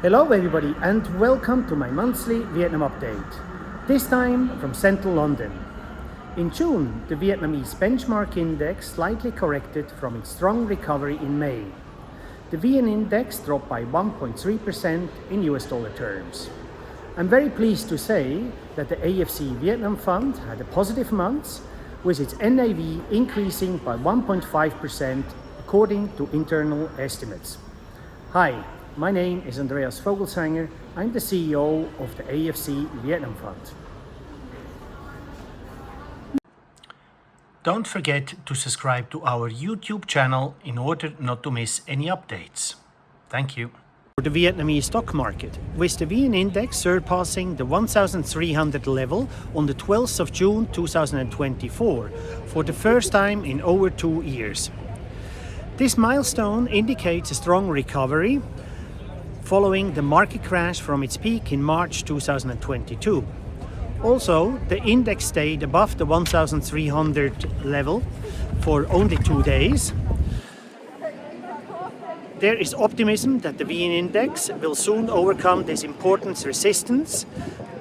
Hello everybody and welcome to my monthly Vietnam update, this time from central London. In June, the Vietnamese benchmark index slightly corrected from its strong recovery in May. The VN index dropped by 1.3% in US dollar terms. I'm very pleased to say that the AFC Vietnam Fund had a positive month, with its NAV increasing by 1.5% according to internal estimates. Hi, my name is Andreas Vogelsanger. I'm the CEO of the AFC Vietnam Fund. Don't forget to subscribe to our YouTube channel in order not to miss any updates. Thank you. For the Vietnamese stock market, with the VN index surpassing the 1,300 level on the 12th of June 2024 for the first time in over 2 years. This milestone indicates a strong recovery following the market crash from its peak in March 2022. Also, the index stayed above the 1,300 level for only 2 days. There is optimism that the VN index will soon overcome this important resistance,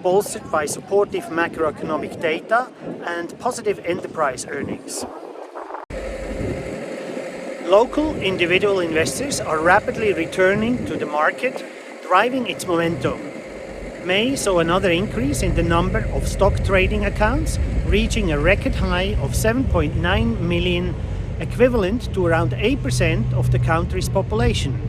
bolstered by supportive macroeconomic data and positive enterprise earnings. Local individual investors are rapidly returning to the market, driving its momentum. May saw another increase in the number of stock trading accounts, reaching a record high of 7.9 million, equivalent to around 8% of the country's population.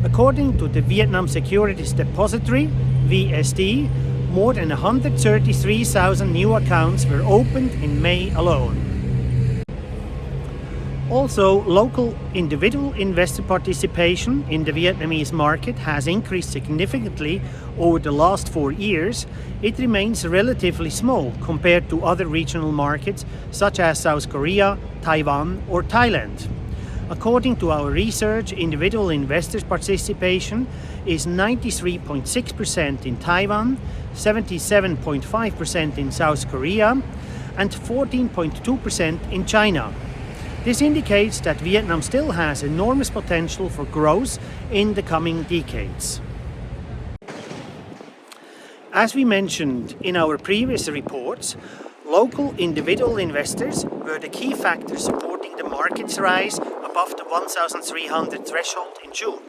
According to the Vietnam Securities Depository, VSD, more than 133,000 new accounts were opened in May alone. Also, local individual investor participation in the Vietnamese market has increased significantly over the last 4 years. It remains relatively small compared to other regional markets such as South Korea, Taiwan or Thailand. According to our research, individual investors' participation is 93.6% in Taiwan, 77.5% in South Korea and 14.2% in China. This indicates that Vietnam still has enormous potential for growth in the coming decades. As we mentioned in our previous reports, local individual investors were the key factor supporting the market's rise above the 1,300 threshold in June.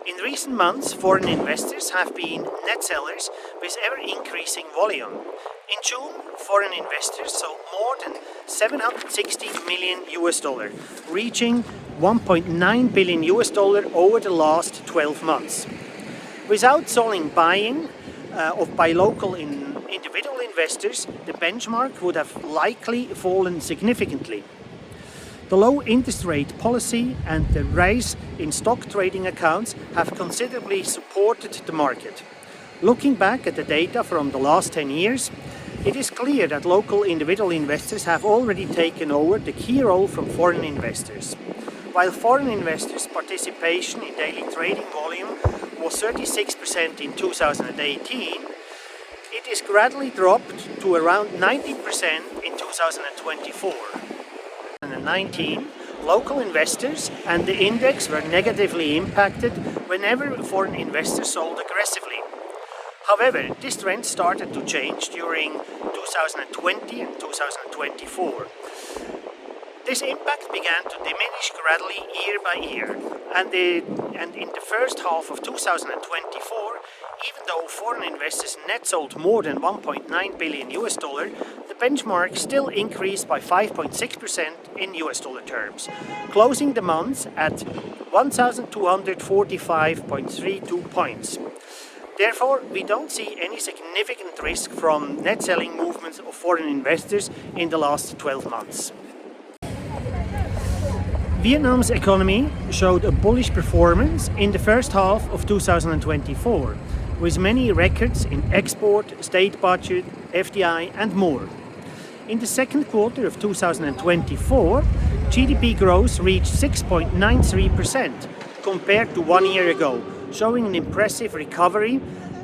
In recent months, foreign investors have been net sellers with ever-increasing volume. In June, foreign investors sold more than $760 million, reaching $1.9 billion over the last 12 months. Without solid buying by local individual investors, the benchmark would have likely fallen significantly. The low interest rate policy and the rise in stock trading accounts have considerably supported the market. Looking back at the data from the last 10 years, it is clear that local individual investors have already taken over the key role from foreign investors. While foreign investors' participation in daily trading volume was 36% in 2018, it is gradually dropped to around 19% in 2024. In 2019, local investors and the index were negatively impacted whenever foreign investors sold aggressively. However, this trend started to change during 2020 and 2024. This impact began to diminish gradually year by year, and in the first half of 2024, even though foreign investors net sold more than $1.9 billion, the benchmark still increased by 5.6% in US dollar terms, closing the month at 1,245.32 points. Therefore, we don't see any significant risk from net selling movements of foreign investors in the last 12 months. Vietnam's economy showed a bullish performance in the first half of 2024, with many records in export, state budget, FDI and more. In the second quarter of 2024, GDP growth reached 6.93% compared to 1 year ago, showing an impressive recovery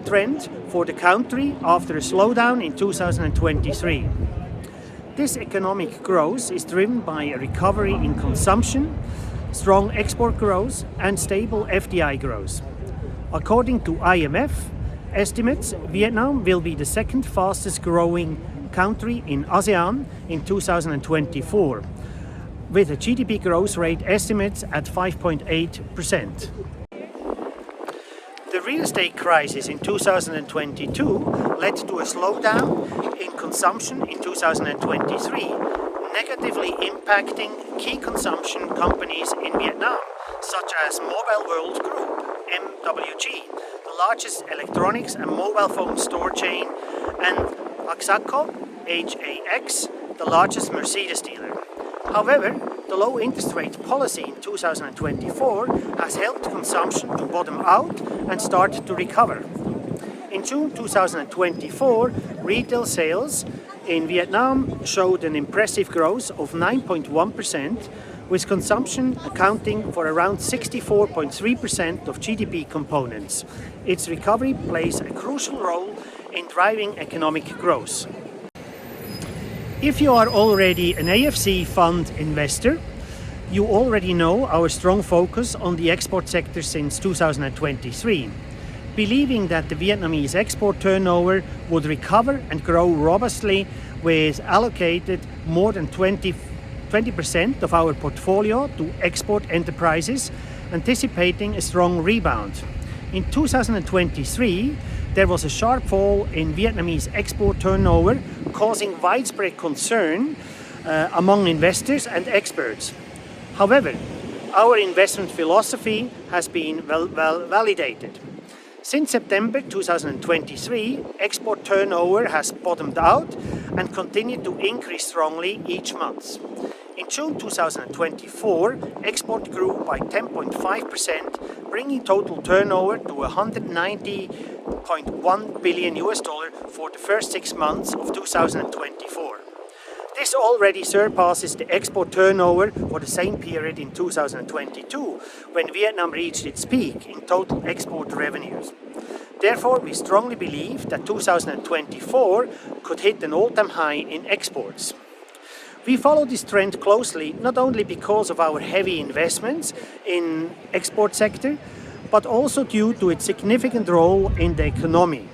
trend for the country after a slowdown in 2023. This economic growth is driven by a recovery in consumption, strong export growth and stable FDI growth. According to IMF estimates, Vietnam will be the second fastest growing country in ASEAN in 2024, with a GDP growth rate estimates at 5.8%. The real estate crisis in 2022 led to a slowdown in consumption in 2023, negatively impacting key consumption companies in Vietnam, such as Mobile World Group, MWG, the largest electronics and mobile phone store chain, and Axaco, HAX, the largest Mercedes dealer. However, the low interest rate policy in 2024 has helped consumption to bottom out and start to recover. In June 2024, retail sales in Vietnam showed an impressive growth of 9.1%, with consumption accounting for around 64.3% of GDP components. Its recovery plays a crucial role in driving economic growth. If you are already an AFC fund investor, you already know our strong focus on the export sector since 2023. Believing that the Vietnamese export turnover would recover and grow robustly, with allocated more than 20% of our portfolio to export enterprises, anticipating a strong rebound. In 2023, there was a sharp fall in Vietnamese export turnover, causing widespread concern among investors and experts. However, our investment philosophy has been well validated. Since September 2023, export turnover has bottomed out and continued to increase strongly each month. In June 2024, export grew by 10.5%, bringing total turnover to $190.1 billion for the first 6 months of 2024. This already surpasses the export turnover for the same period in 2022, when Vietnam reached its peak in total export revenues. Therefore, we strongly believe that 2024 could hit an all-time high in exports. We follow this trend closely, not only because of our heavy investments in export sector, but also due to its significant role in the economy.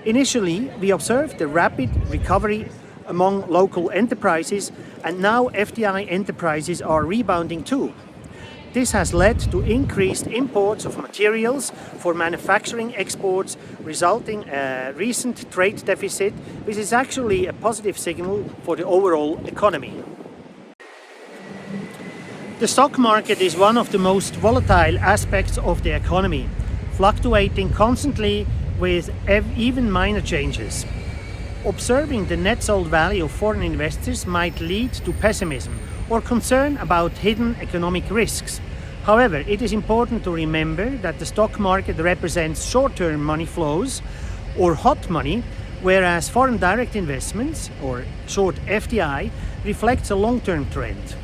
Initially, we observed the rapid recovery among local enterprises, and now FDI enterprises are rebounding too. This has led to increased imports of materials for manufacturing exports, resulting in a recent trade deficit, which is actually a positive signal for the overall economy. The stock market is one of the most volatile aspects of the economy, fluctuating constantly with even minor changes. Observing the net sold value of foreign investors might lead to pessimism or concern about hidden economic risks. However, it is important to remember that the stock market represents short-term money flows or hot money, whereas foreign direct investments, or short FDI, reflects a long-term trend.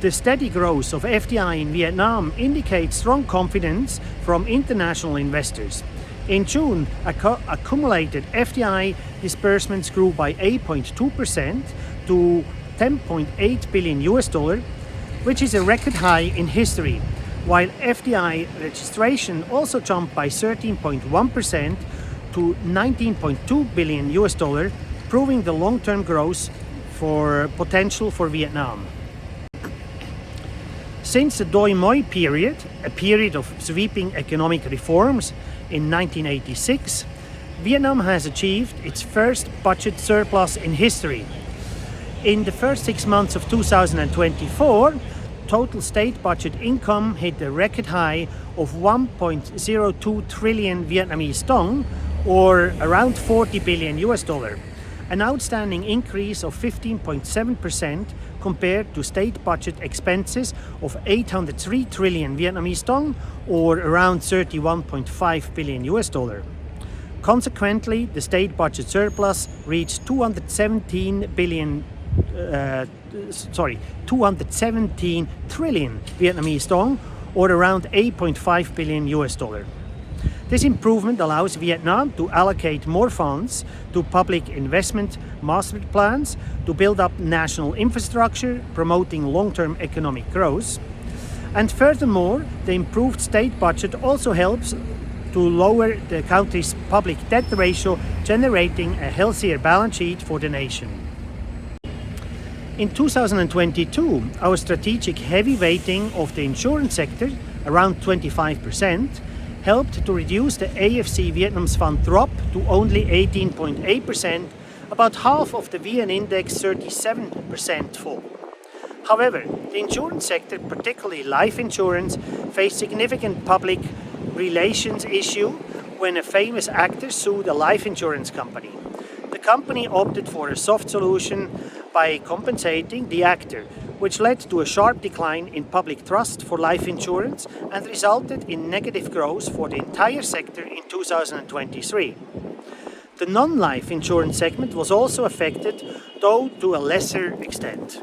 The steady growth of FDI in Vietnam indicates strong confidence from international investors. In June, accumulated FDI disbursements grew by 8.2% to $10.8 billion, which is a record high in history, while FDI registration also jumped by 13.1% to $19.2 billion, proving the long-term growth potential for Vietnam. Since the Doi Moi period, a period of sweeping economic reforms in 1986, Vietnam has achieved its first budget surplus in history. In the first 6 months of 2024, total state budget income hit a record high of 1.02 trillion Vietnamese dong, or around $40 billion, an outstanding increase of 15.7% compared to state budget expenses of 803 trillion Vietnamese dong, or around $31.5 billion. Consequently, the state budget surplus reached 217 trillion Vietnamese dong, or around $8.5 billion. This improvement allows Vietnam to allocate more funds to public investment master plans to build up national infrastructure, promoting long-term economic growth. And furthermore, the improved state budget also helps to lower the country's public debt ratio, generating a healthier balance sheet for the nation. In 2022, our strategic heavy weighting of the insurance sector, around 25%, helped to reduce the AFC Vietnam's fund drop to only 18.8%, about half of the VN Index 37% fall. However, the insurance sector, particularly life insurance, faced significant public relations issue when a famous actor sued a life insurance company. The company opted for a soft solution by compensating the actor, which led to a sharp decline in public trust for life insurance and resulted in negative growth for the entire sector in 2023. The non-life insurance segment was also affected, though to a lesser extent.